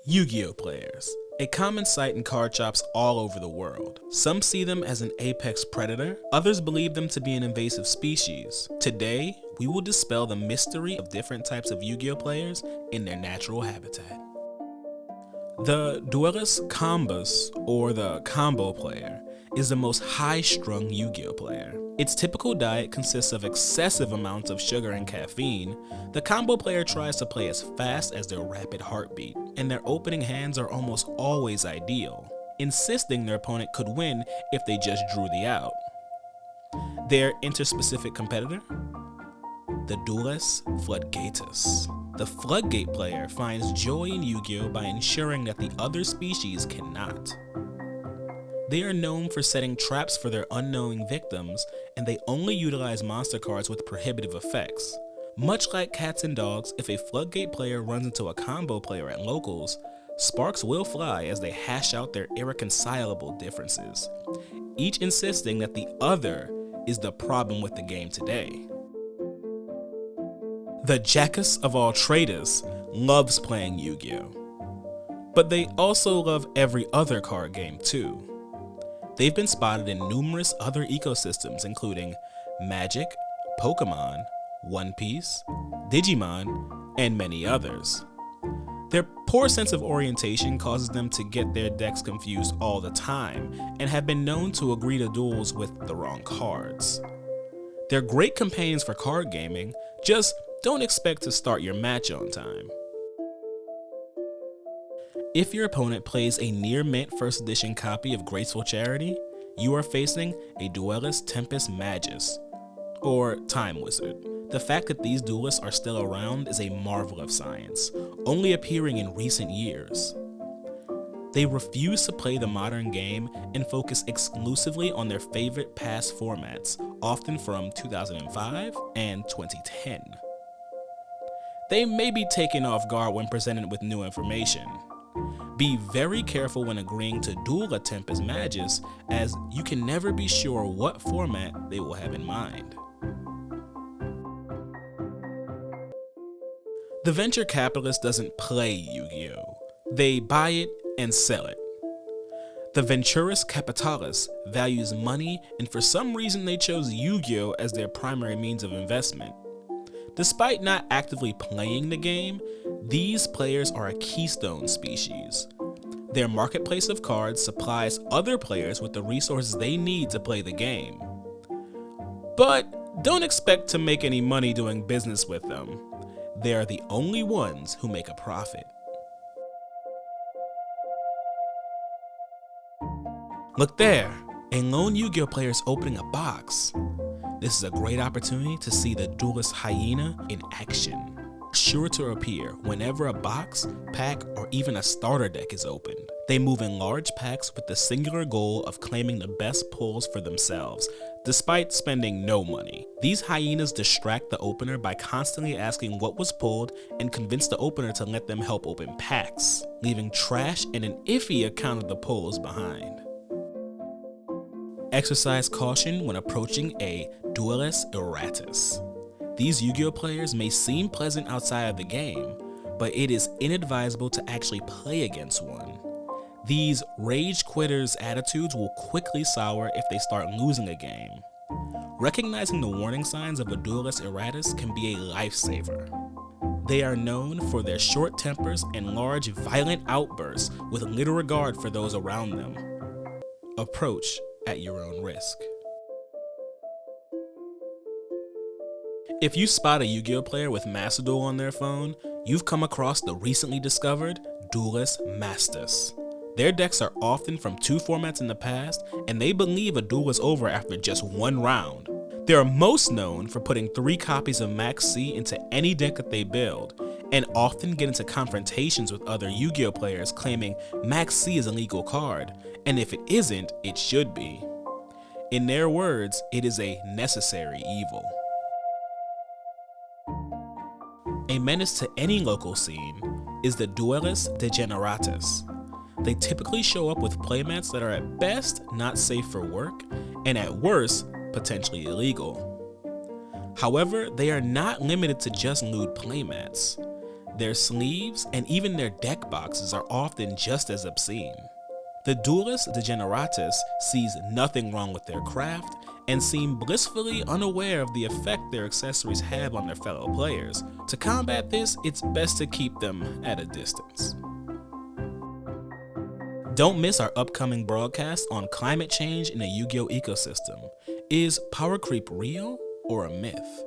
Yu-Gi-Oh players, a common sight in card shops all over the world. Some see them as an apex predator, others believe them to be an invasive species. Today, we will dispel the mystery of different types of Yu-Gi-Oh players in their natural habitat. The Duelist combus, or the combo player, is the most high-strung Yu-Gi-Oh player. Its typical diet consists of excessive amounts of sugar and caffeine. The combo player tries to play as fast as their rapid heartbeat, and their opening hands are almost always ideal, insisting their opponent could win if they just drew the out. Their interspecific competitor? The Duelist Floodgatus. The Floodgate player finds joy in Yu-Gi-Oh by ensuring that the other species cannot. They are known for setting traps for their unknowing victims, and they only utilize monster cards with prohibitive effects. Much like cats and dogs, if a Floodgate player runs into a combo player at locals, sparks will fly as they hash out their irreconcilable differences, each insisting that the other is the problem with the game today. The Jackass of all traders loves playing Yu-Gi-Oh, but they also love every other card game too. They've been spotted in numerous other ecosystems including Magic, Pokemon, One Piece, Digimon, and many others. Their poor sense of orientation causes them to get their decks confused all the time and have been known to agree to duels with the wrong cards. They're great companions for card gaming, just don't expect to start your match on time. If your opponent plays a near-mint first edition copy of Graceful Charity, you are facing a Duelist Tempest Magus, or Time Wizard. The fact that these duelists are still around is a marvel of science, only appearing in recent years. They refuse to play the modern game and focus exclusively on their favorite past formats, often from 2005 and 2010. They may be taken off guard when presented with new information. Be very careful when agreeing to duel a Tempest Magus, as you can never be sure what format they will have in mind. The venture capitalist doesn't play Yu-Gi-Oh! They buy it and sell it. The Venturus Capitalis values money, and for some reason they chose Yu-Gi-Oh! As their primary means of investment. Despite not actively playing the game, these players are a keystone species. Their marketplace of cards supplies other players with the resources they need to play the game. But don't expect to make any money doing business with them. They are the only ones who make a profit. Look there, a lone Yu-Gi-Oh player is opening a box. This is a great opportunity to see the Duelist hyena in action, sure to appear whenever a box, pack, or even a starter deck is opened. They move in large packs with the singular goal of claiming the best pulls for themselves, despite spending no money. These hyenas distract the opener by constantly asking what was pulled and convince the opener to let them help open packs, leaving trash and an iffy account of the pulls behind. Exercise caution when approaching a Duelist Erratus. These Yu-Gi-Oh players may seem pleasant outside of the game, but it is inadvisable to actually play against one. These rage quitters' attitudes will quickly sour if they start losing a game. Recognizing the warning signs of a Duelist Erratus can be a lifesaver. They are known for their short tempers and large, violent outbursts with little regard for those around them. Approach at your own risk. If you spot a Yu-Gi-Oh player with Master Duel on their phone, you've come across the recently discovered Duelist Masters. Their decks are often from 2 formats in the past, and they believe a duel is over after just 1 round. They are most known for putting 3 copies of Max C into any deck that they build, and often get into confrontations with other Yu-Gi-Oh players claiming Max C is a legal card, and if it isn't, it should be. In their words, it is a necessary evil. A menace to any local scene is the Duelist Degeneratus. They typically show up with playmats that are at best not safe for work, and at worst, potentially illegal. However, they are not limited to just lewd playmats. Their sleeves and even their deck boxes are often just as obscene. The Duelist Degenerate sees nothing wrong with their craft and seem blissfully unaware of the effect their accessories have on their fellow players. To combat this, it's best to keep them at a distance. Don't miss our upcoming broadcast on climate change in a Yu-Gi-Oh ecosystem. Is power creep real or a myth?